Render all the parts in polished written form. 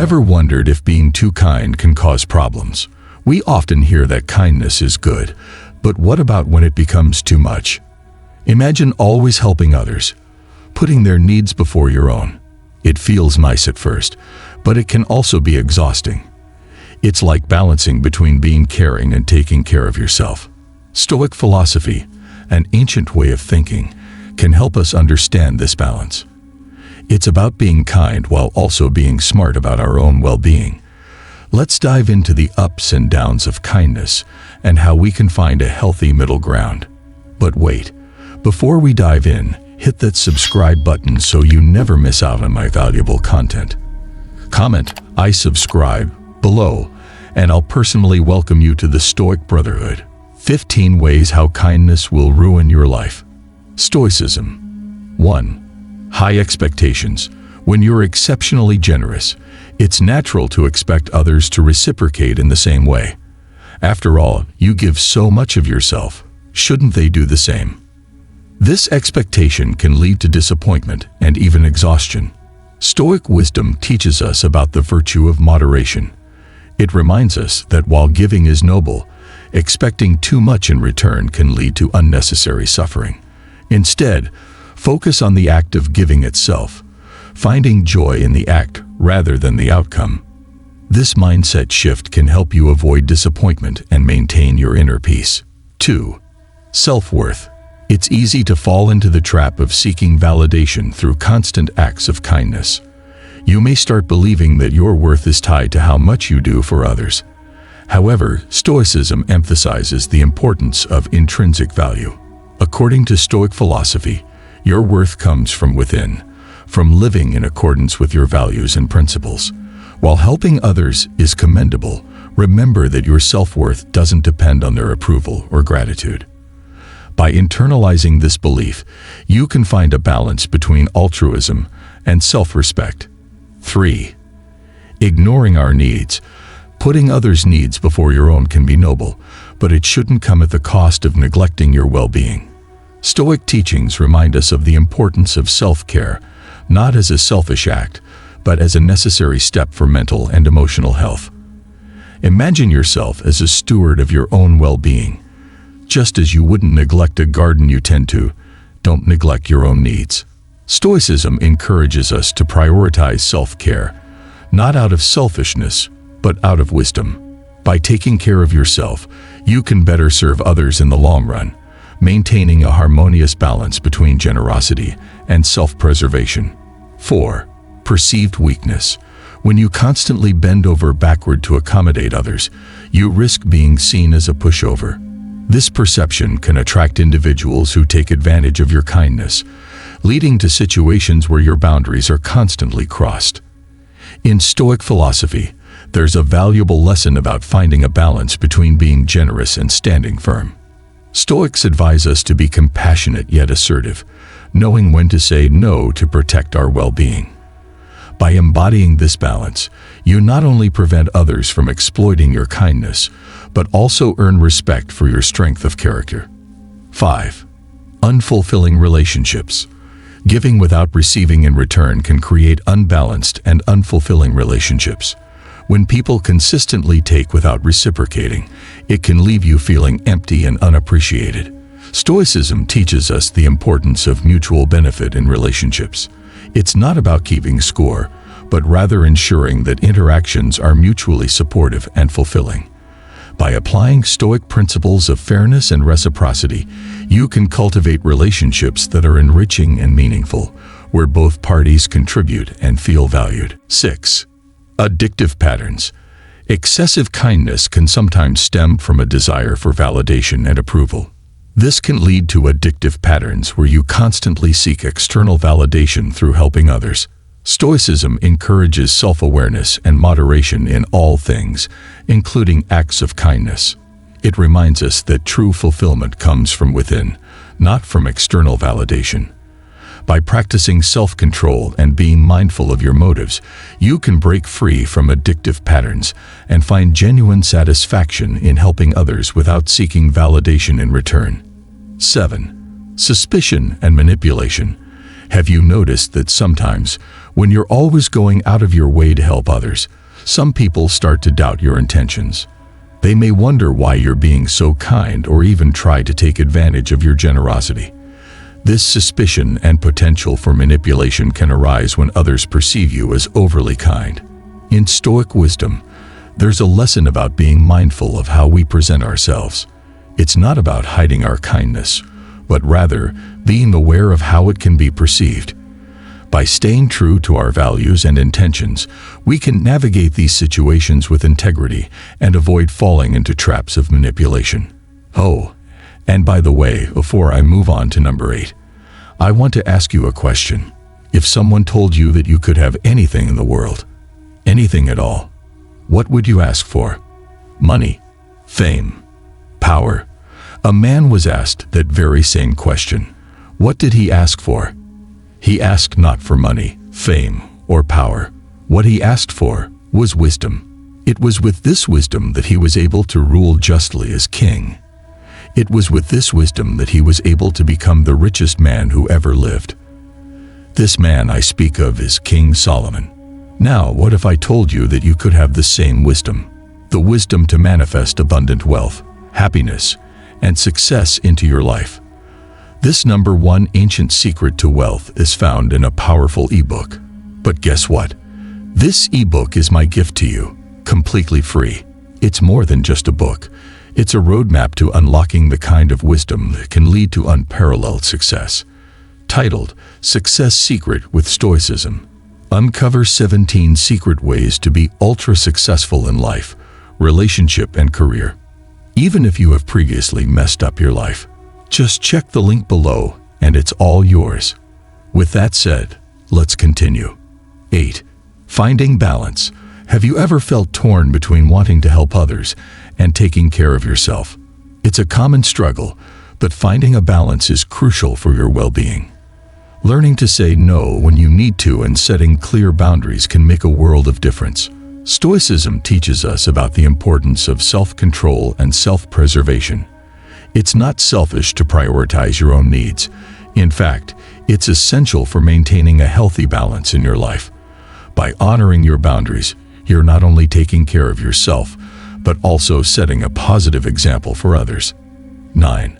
Ever wondered if being too kind can cause problems? We often hear that kindness is good, but what about when it becomes too much? Imagine always helping others, putting their needs before your own. It feels nice at first, but it can also be exhausting. It's like balancing between being caring and taking care of yourself. Stoic philosophy, an ancient way of thinking, can help us understand this balance. It's about being kind while also being smart about our own well-being. Let's dive into the ups and downs of kindness and how we can find a healthy middle ground. But wait, before we dive in, hit that subscribe button so you never miss out on my valuable content. Comment "I subscribe" below, and I'll personally welcome you to the Stoic Brotherhood. 15 ways how kindness will ruin your life. Stoicism. 1. High expectations. When you're exceptionally generous, it's natural to expect others to reciprocate in the same way. After all, you give so much of yourself. Shouldn't they do the same? This expectation can lead to disappointment and even exhaustion. Stoic wisdom teaches us about the virtue of moderation. It reminds us that while giving is noble, expecting too much in return can lead to unnecessary suffering. Instead, focus on the act of giving itself, finding joy in the act rather than the outcome. This mindset shift can help you avoid disappointment and maintain your inner peace. 2. Self-worth. It's easy to fall into the trap of seeking validation through constant acts of kindness. You may start believing that your worth is tied to how much you do for others. However, Stoicism emphasizes the importance of intrinsic value. According to Stoic philosophy, your worth comes from within, from living in accordance with your values and principles. While helping others is commendable, remember that your self-worth doesn't depend on their approval or gratitude. By internalizing this belief, you can find a balance between altruism and self-respect. 3. Ignoring our needs. Putting others' needs before your own can be noble, but it shouldn't come at the cost of neglecting your well-being. Stoic teachings remind us of the importance of self-care, not as a selfish act, but as a necessary step for mental and emotional health. Imagine yourself as a steward of your own well-being. Just as you wouldn't neglect a garden you tend to, don't neglect your own needs. Stoicism encourages us to prioritize self-care, not out of selfishness, but out of wisdom. By taking care of yourself, you can better serve others in the long run, maintaining a harmonious balance between generosity and self-preservation. 4. Perceived weakness. When you constantly bend over backward to accommodate others, you risk being seen as a pushover. This perception can attract individuals who take advantage of your kindness, leading to situations where your boundaries are constantly crossed. In Stoic philosophy, there's a valuable lesson about finding a balance between being generous and standing firm. Stoics advise us to be compassionate yet assertive, knowing when to say no to protect our well-being. By embodying this balance, you not only prevent others from exploiting your kindness, but also earn respect for your strength of character. 5. Unfulfilling relationships. Giving without receiving in return can create unbalanced and unfulfilling relationships. When people consistently take without reciprocating, it can leave you feeling empty and unappreciated. Stoicism teaches us the importance of mutual benefit in relationships. It's not about keeping score, but rather ensuring that interactions are mutually supportive and fulfilling. By applying Stoic principles of fairness and reciprocity, you can cultivate relationships that are enriching and meaningful, where both parties contribute and feel valued. 6. Addictive patterns. Excessive kindness can sometimes stem from a desire for validation and approval. This can lead to addictive patterns where you constantly seek external validation through helping others. Stoicism encourages self-awareness and moderation in all things, including acts of kindness. It reminds us that true fulfillment comes from within, not from external validation. By practicing self-control and being mindful of your motives, you can break free from addictive patterns and find genuine satisfaction in helping others without seeking validation in return. 7. Suspicion and manipulation. Have you noticed that sometimes, When you're always going out of your way to help others, some people start to doubt your intentions. They may wonder why you're being so kind or even try to take advantage of your generosity. This suspicion and potential for manipulation can arise when others perceive you as overly kind. In Stoic wisdom, there's a lesson about being mindful of how we present ourselves. It's not about hiding our kindness, but rather being aware of how it can be perceived. By staying true to our values and intentions, we can navigate these situations with integrity and avoid falling into traps of manipulation. Oh, and by the way, before I move on to number 8, I want to ask you a question. If someone told you that you could have anything in the world, anything at all, what would you ask for? Money, fame, power? A man was asked that very same question. What did he ask for? He asked not for money, fame, or power. What he asked for was wisdom. It was with this wisdom that he was able to rule justly as king. It was with this wisdom that he was able to become the richest man who ever lived. This man I speak of is King Solomon. Now, what if I told you that you could have the same wisdom? The wisdom to manifest abundant wealth, happiness, and success into your life. This number 1 ancient secret to wealth is found in a powerful ebook. But guess what? This ebook is my gift to you, completely free. It's more than just a book. It's a roadmap to unlocking the kind of wisdom that can lead to unparalleled success. Titled, Success Secret with Stoicism. Uncover 17 secret ways to be ultra-successful in life, relationship, and career. Even if you have previously messed up your life, just check the link below and it's all yours. With that said, let's continue. 8. Finding balance. Have you ever felt torn between wanting to help others and taking care of yourself? It's a common struggle, but finding a balance is crucial for your well-being. Learning to say no when you need to and setting clear boundaries can make a world of difference. Stoicism teaches us about the importance of self-control and self-preservation. It's not selfish to prioritize your own needs. In fact, it's essential for maintaining a healthy balance in your life. By honoring your boundaries, you're not only taking care of yourself, but also setting a positive example for others. 9.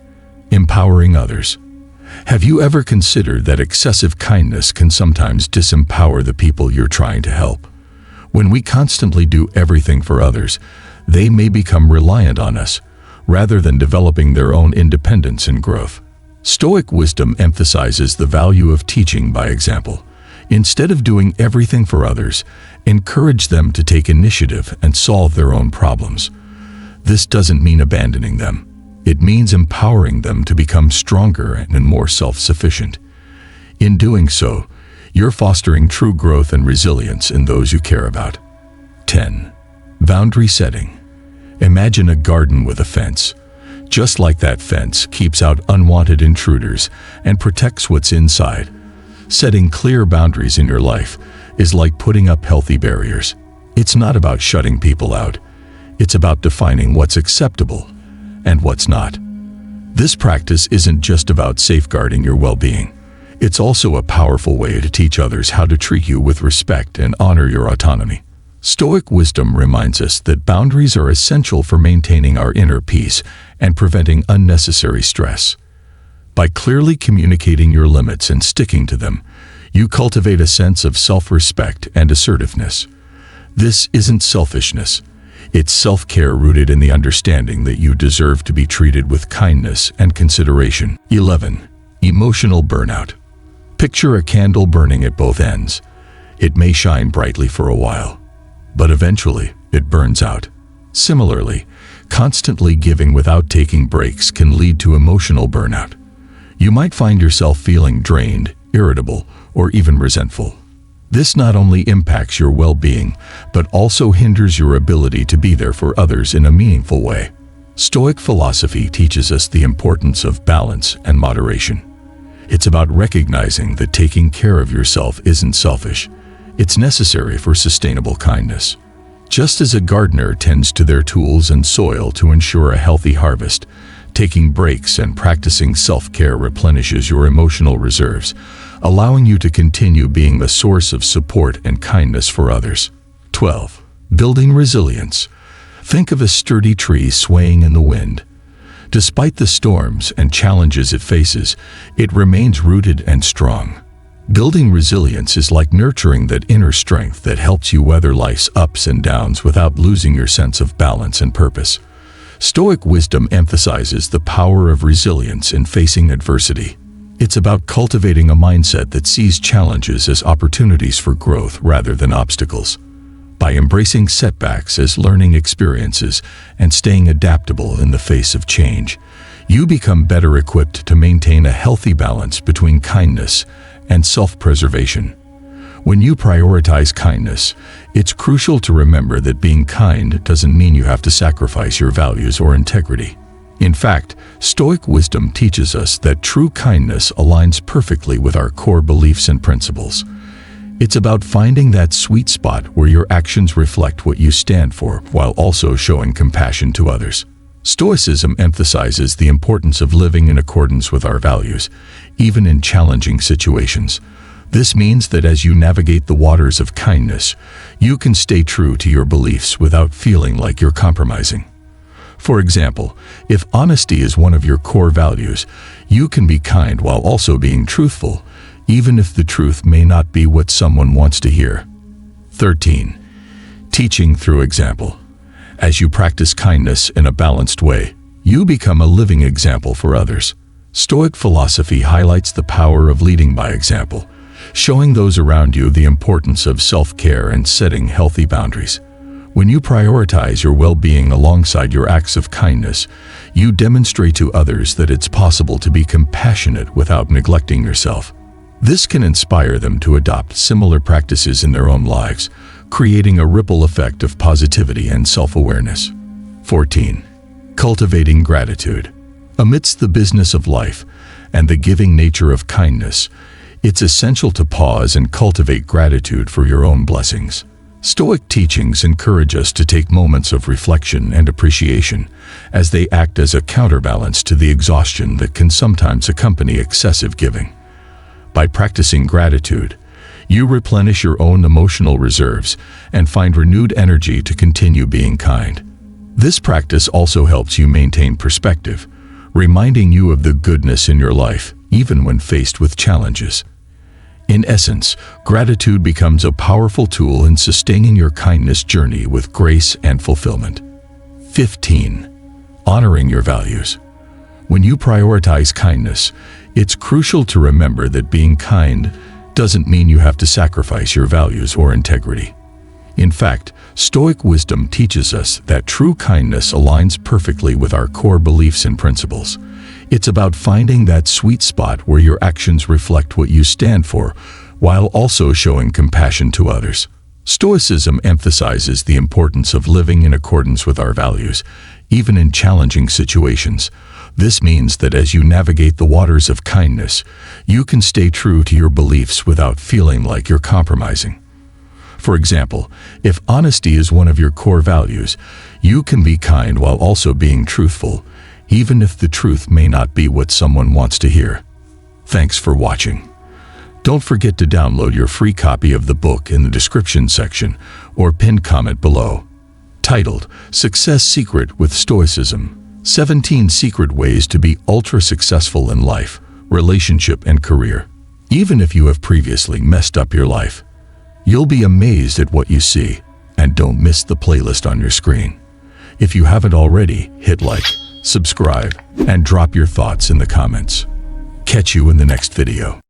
Empowering others. Have you ever considered that excessive kindness can sometimes disempower the people you're trying to help? When we constantly do everything for others, they may become reliant on us, rather than developing their own independence and growth. Stoic wisdom emphasizes the value of teaching by example. Instead of doing everything for others, encourage them to take initiative and solve their own problems. This doesn't mean abandoning them. It means empowering them to become stronger and more self-sufficient. In doing so, you're fostering true growth and resilience in those you care about. 10. Boundary setting. Imagine a garden with a fence. Just like that fence keeps out unwanted intruders and protects what's inside, setting clear boundaries in your life is like putting up healthy barriers. It's not about shutting people out. It's about defining what's acceptable and what's not. This practice isn't just about safeguarding your well-being. It's also a powerful way to teach others how to treat you with respect and honor your autonomy. Stoic wisdom reminds us that boundaries are essential for maintaining our inner peace and preventing unnecessary stress. By clearly communicating your limits and sticking to them, you cultivate a sense of self-respect and assertiveness. This isn't selfishness. It's self-care rooted in the understanding that you deserve to be treated with kindness and consideration. 11. Emotional burnout. Picture a candle burning at both ends. It may shine brightly for a while, but eventually it burns out. Similarly, constantly giving without taking breaks can lead to emotional burnout. You might find yourself feeling drained, irritable, or even resentful. This not only impacts your well-being, but also hinders your ability to be there for others in a meaningful way. Stoic philosophy teaches us the importance of balance and moderation. It's about recognizing that taking care of yourself isn't selfish. It's necessary for sustainable kindness. Just as a gardener tends to their tools and soil to ensure a healthy harvest, taking breaks and practicing self-care replenishes your emotional reserves, allowing you to continue being a source of support and kindness for others. 12. Building resilience. Think of a sturdy tree swaying in the wind. Despite the storms and challenges it faces, it remains rooted and strong. Building resilience is like nurturing that inner strength that helps you weather life's ups and downs without losing your sense of balance and purpose. Stoic wisdom emphasizes the power of resilience in facing adversity. It's about cultivating a mindset that sees challenges as opportunities for growth rather than obstacles. By embracing setbacks as learning experiences and staying adaptable in the face of change, you become better equipped to maintain a healthy balance between kindness and self-preservation. When you prioritize kindness, it's crucial to remember that being kind doesn't mean you have to sacrifice your values or integrity. In fact, Stoic wisdom teaches us that true kindness aligns perfectly with our core beliefs and principles. It's about finding that sweet spot where your actions reflect what you stand for while also showing compassion to others. Stoicism emphasizes the importance of living in accordance with our values, even in challenging situations. This means that as you navigate the waters of kindness, you can stay true to your beliefs without feeling like you're compromising. For example, if honesty is one of your core values, you can be kind while also being truthful, even if the truth may not be what someone wants to hear. 13. Teaching through example. As you practice kindness in a balanced way, you become a living example for others. Stoic philosophy highlights the power of leading by example, showing those around you the importance of self-care and setting healthy boundaries. When you prioritize your well-being alongside your acts of kindness, you demonstrate to others that it's possible to be compassionate without neglecting yourself. This can inspire them to adopt similar practices in their own lives, creating a ripple effect of positivity and self-awareness. 14. Cultivating gratitude. Amidst the business of life and the giving nature of kindness, it's essential to pause and cultivate gratitude for your own blessings. Stoic teachings encourage us to take moments of reflection and appreciation, as they act as a counterbalance to the exhaustion that can sometimes accompany excessive giving. By practicing gratitude, you replenish your own emotional reserves and find renewed energy to continue being kind. This practice also helps you maintain perspective, reminding you of the goodness in your life, even when faced with challenges. In essence, gratitude becomes a powerful tool in sustaining your kindness journey with grace and fulfillment. 15. Honoring your values. When you prioritize kindness, it's crucial to remember that being kind doesn't mean you have to sacrifice your values or integrity. In fact, Stoic wisdom teaches us that true kindness aligns perfectly with our core beliefs and principles. It's about finding that sweet spot where your actions reflect what you stand for, while also showing compassion to others. Stoicism emphasizes the importance of living in accordance with our values, even in challenging situations. This means that as you navigate the waters of kindness, you can stay true to your beliefs without feeling like you're compromising. For example, if honesty is one of your core values, you can be kind while also being truthful, even if the truth may not be what someone wants to hear. Thanks for watching. Don't forget to download your free copy of the book in the description section or pinned comment below. Titled, Success Secret with Stoicism: 17 Secret Ways to be Ultra-Successful in Life, Relationship, and Career. Even if you have previously messed up your life, you'll be amazed at what you see. And don't miss the playlist on your screen. If you haven't already, hit like, subscribe, and drop your thoughts in the comments. Catch you in the next video.